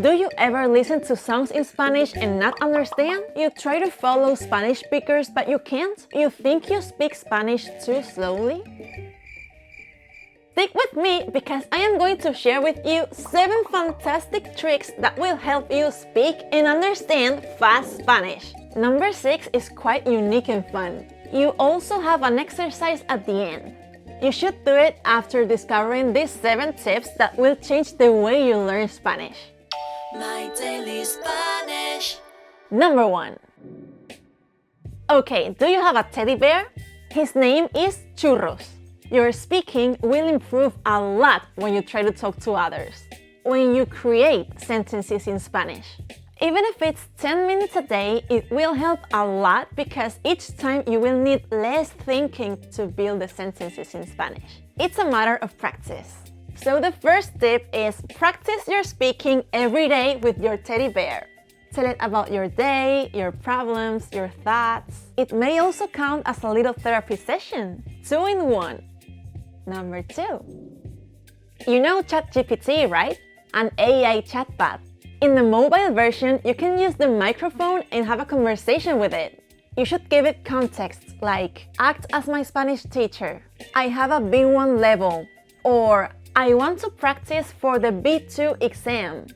Do you ever listen to songs in Spanish and not understand? You try to follow Spanish speakers but you can't? You think you speak Spanish too slowly? Stick with me because I am going to share with you 7 fantastic tricks that will help you speak and understand fast Spanish. Number 6 is quite unique and fun. You also have an exercise at the end. You should do it after discovering these 7 tips that will change the way you learn Spanish. My daily Spanish. Number 1. Okay, do you have a teddy bear? His name is Churros. Your speaking will improve a lot when you try to talk to others. When you create sentences in Spanish. Even if it's 10 minutes a day, it will help a lot because each time you will need less thinking to build the sentences in Spanish. It's a matter of practice. So the first tip is practice your speaking every day with your teddy bear. Tell it about your day, your problems, your thoughts. It may also count as a little therapy session. 2 in 1. Number 2. You know Chat GPT, right? An AI chatbot. In the mobile version, you can use the microphone and have a conversation with it. You should give it context like, act as my Spanish teacher, I have a B1 level, or I want to practice for the B2 exam.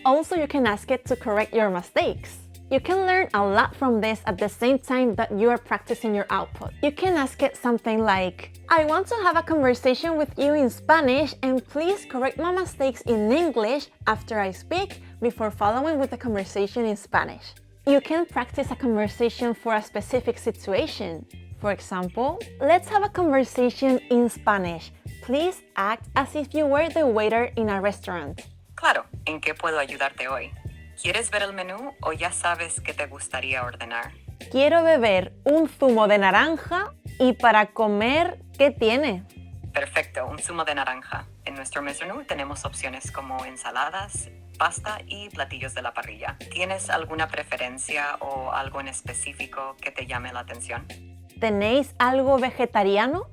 Also, you can ask it to correct your mistakes. You can learn a lot from this at the same time that you are practicing your output. You can ask it something like, I want to have a conversation with you in Spanish and please correct my mistakes in English after I speak before following with the conversation in Spanish. You can practice a conversation for a specific situation. For example, let's have a conversation in Spanish. Please act as if you were the waiter in a restaurant. Claro, ¿en qué puedo ayudarte hoy? ¿Quieres ver el menú o ya sabes qué te gustaría ordenar? Quiero beber un zumo de naranja y para comer, ¿qué tiene? Perfecto, un zumo de naranja. En nuestro menú tenemos opciones como ensaladas, pasta y platillos de la parrilla. ¿Tienes alguna preferencia o algo en específico que te llame la atención? ¿Tenéis algo vegetariano?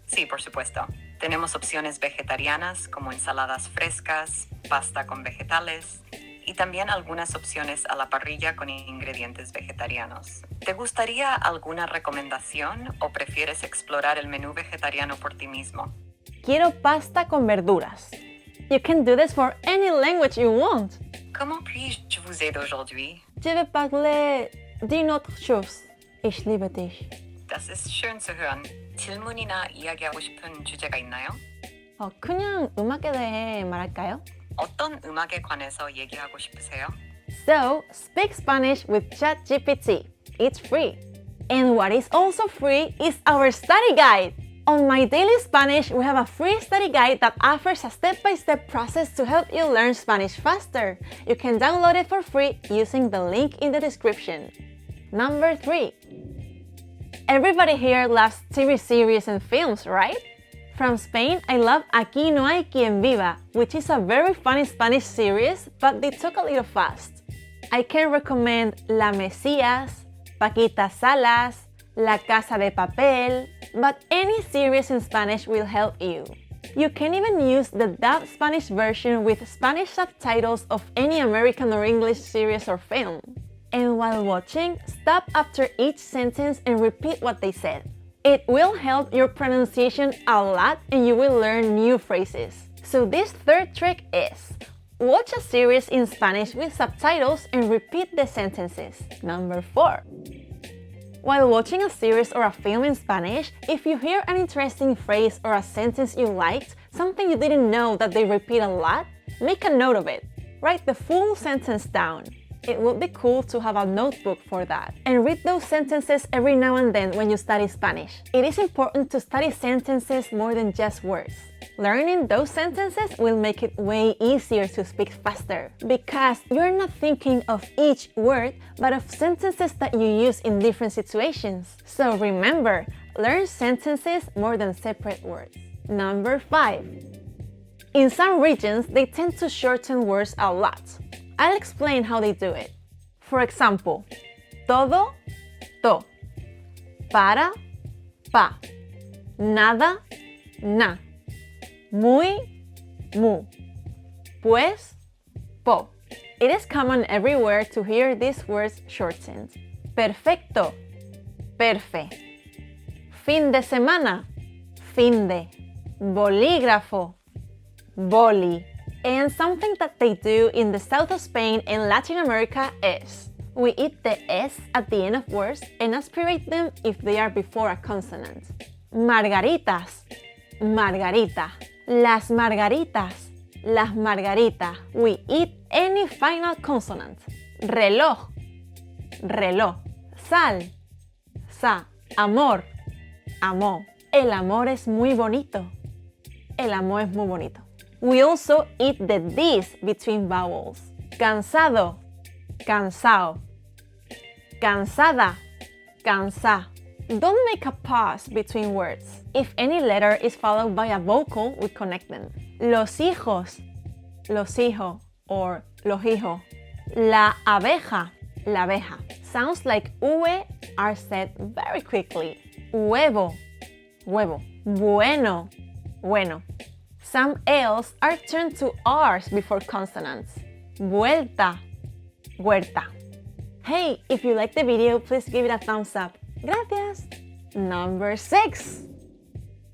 Sí, por supuesto. Tenemos opciones vegetarianas como ensaladas frescas, pasta con vegetales y también algunas opciones a la parrilla con ingredientes vegetarianos. ¿Te gustaría alguna recomendación o prefieres explorar el menú vegetariano por ti mismo? Quiero pasta con verduras. You can do this for any language you want. Comment puis-je vous aider aujourd'hui? Je veux parler d'une autre chose. Ich liebe dich. Das ist schön zu hören. 질문이나 이야기하고 싶은 주제가 있나요? 그냥 음악에 대해 말할까요? 어떤 음악에 관해서 얘기하고 싶으세요? So, speak Spanish with Chat GPT. It's free. And what is also free is our study guide. On My Daily Spanish, we have a free study guide that offers a step-by-step process to help you learn Spanish faster. You can download it for free using the link in the description. Number 3. Everybody here loves TV series and films, right? From Spain, I love Aquí no hay quien viva, which is a very funny Spanish series, but they took a little fast. I can recommend La Mesías, Paquita Salas, La Casa de Papel, but any series in Spanish will help you. You can even use the dubbed Spanish version with Spanish subtitles of any American or English series or film. And while watching, stop after each sentence and repeat what they said. It will help your pronunciation a lot and you will learn new phrases. So this third trick is, watch a series in Spanish with subtitles and repeat the sentences. Number 4. While watching a series or a film in Spanish, if you hear an interesting phrase or a sentence you liked, something you didn't know that they repeat a lot, make a note of it. Write the full sentence down. It would be cool to have a notebook for that. And read those sentences every now and then when you study Spanish. It is important to study sentences more than just words. Learning those sentences will make it way easier to speak faster because you're not thinking of each word, but of sentences that you use in different situations. So remember, learn sentences more than separate words. Number 5. In some regions, they tend to shorten words a lot. I'll explain how they do it. For example, todo, to. Para, pa. Nada, na. Muy, mu. Pues, po. It is common everywhere to hear these words shortened. Perfecto, perfe. Fin de semana, fin de. Bolígrafo, boli. And something that they do in the south of Spain and Latin America is we eat the S at the end of words and aspirate them if they are before a consonant. Margaritas, margarita. Las margaritas, las margaritas. We eat any final consonant. Reloj, reloj. Sal, sa. Amor, amor. El amor es muy bonito. El amor es muy bonito. We also eat the D's between vowels. Cansado, cansao. Cansada, cansa. Don't make a pause between words. If any letter is followed by a vocal, we connect them. Los hijos, los hijos, or los hijos. La abeja, la abeja. Sounds like ue are said very quickly. Huevo, huevo. Bueno, bueno. Some L's are turned to R's before consonants. Vuelta, huerta. Hey, if you liked the video, please give it a thumbs up. Gracias. Number 6.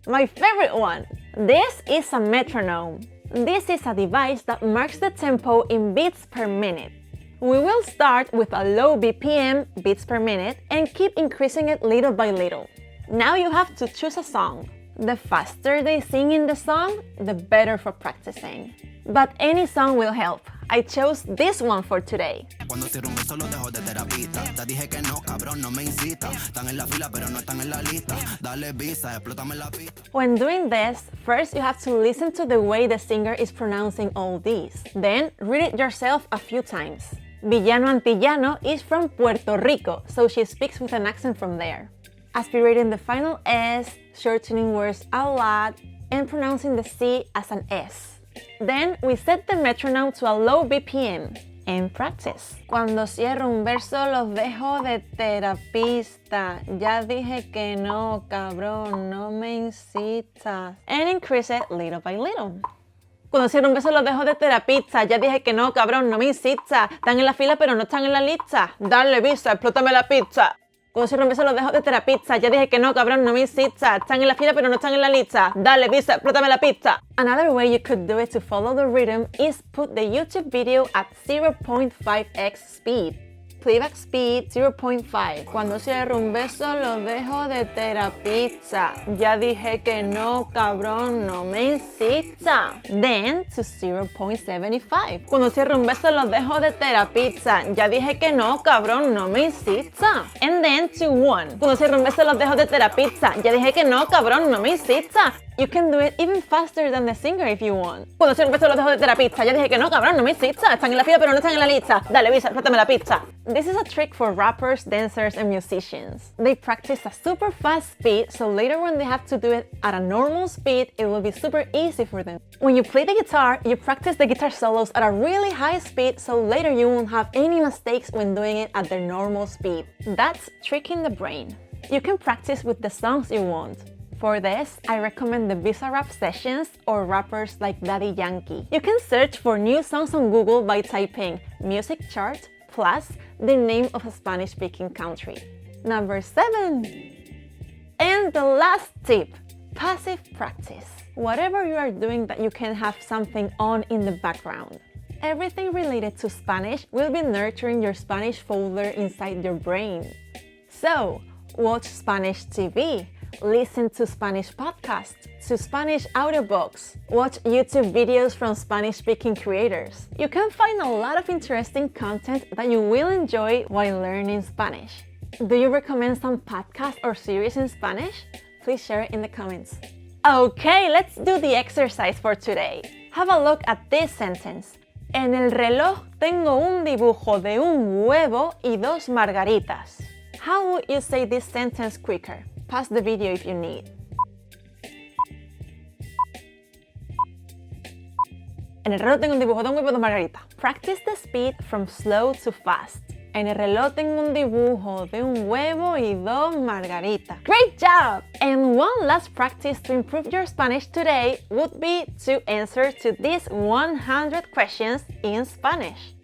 My favorite one. This is a metronome. This is a device that marks the tempo in beats per minute. We will start with a low BPM, beats per minute, and keep increasing it little by little. Now you have to choose a song. The faster they sing in the song, the better for practicing. But any song will help. I chose this one for today. When doing this, first you have to listen to the way the singer is pronouncing all these. Then read it yourself a few times. Villano Antillano is from Puerto Rico, so she speaks with an accent from there. Aspirating the final S, shortening words a lot, and pronouncing the C as an S. Then we set the metronome to a low BPM and practice. Cuando cierro un verso los dejo de terapista. Ya dije que no, cabrón, no me incitas. And increase it little by little. Cuando cierro un verso los dejo de terapista. Ya dije que no, cabrón, no me incitas. Están en la fila pero no están en la lista. Dale visa, explótame la pizza. Cuando cierro un verso los dejo de terapista. Ya dije que no, cabrón, no me incitas. Están en la fila pero no están en la lista. Dale visa, explótame la pizza. Another way you could do it to follow the rhythm is put the YouTube video at 0.5x speed. Playback speed 0.5. Cuando cierro un beso lo dejo de terapista. Ya dije que no, cabrón, no me incita. Then to 0.75. Cuando cierro un beso lo dejo de terapista. Ya dije que no, cabrón, no me incita. And then to 1. Cuando cierro un beso lo dejo de terapista. Ya dije que no, cabrón, no me incita. You can do it even faster than the singer if you want. Cuando cierro un beso lo dejo de terapista. Ya dije que no, cabrón, no me incita. Están en la fila pero no están en la lista. Dale, visa, explótame la pizza. This is a trick for rappers, dancers, and musicians. They practice a super fast speed, so later when they have to do it at a normal speed, it will be super easy for them. When you play the guitar, you practice the guitar solos at a really high speed, so later you won't have any mistakes when doing it at their normal speed. That's tricking the brain. You can practice with the songs you want. For this, I recommend the Bizarrap sessions or rappers like Daddy Yankee. You can search for new songs on Google by typing music chart plus the name of a Spanish-speaking country. Number 7. And the last tip, passive practice. Whatever you are doing that you can have something on in the background. Everything related to Spanish will be nurturing your Spanish folder inside your brain. So, watch Spanish TV, listen to Spanish podcasts, to Spanish audiobooks, watch YouTube videos from Spanish-speaking creators. You can find a lot of interesting content that you will enjoy while learning Spanish. Do you recommend some podcast or series in Spanish? Please share it in the comments. Okay, let's do the exercise for today. Have a look at this sentence. En el reloj tengo un dibujo de un huevo y dos margaritas. How would you say this sentence quicker? Pause the video if you need. En el reloj tengo un dibujo de un huevo y dos margaritas. Practice the speed from slow to fast. En el reloj tengo un dibujo de un huevo y dos margaritas. Great job! And one last practice to improve your Spanish today would be to answer to these 100 questions in Spanish.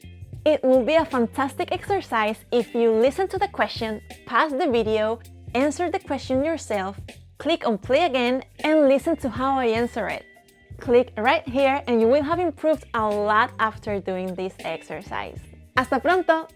It will be a fantastic exercise if you listen to the question, pause the video, answer the question yourself, click on play again, and listen to how I answer it. Click right here and you will have improved a lot after doing this exercise. Hasta pronto!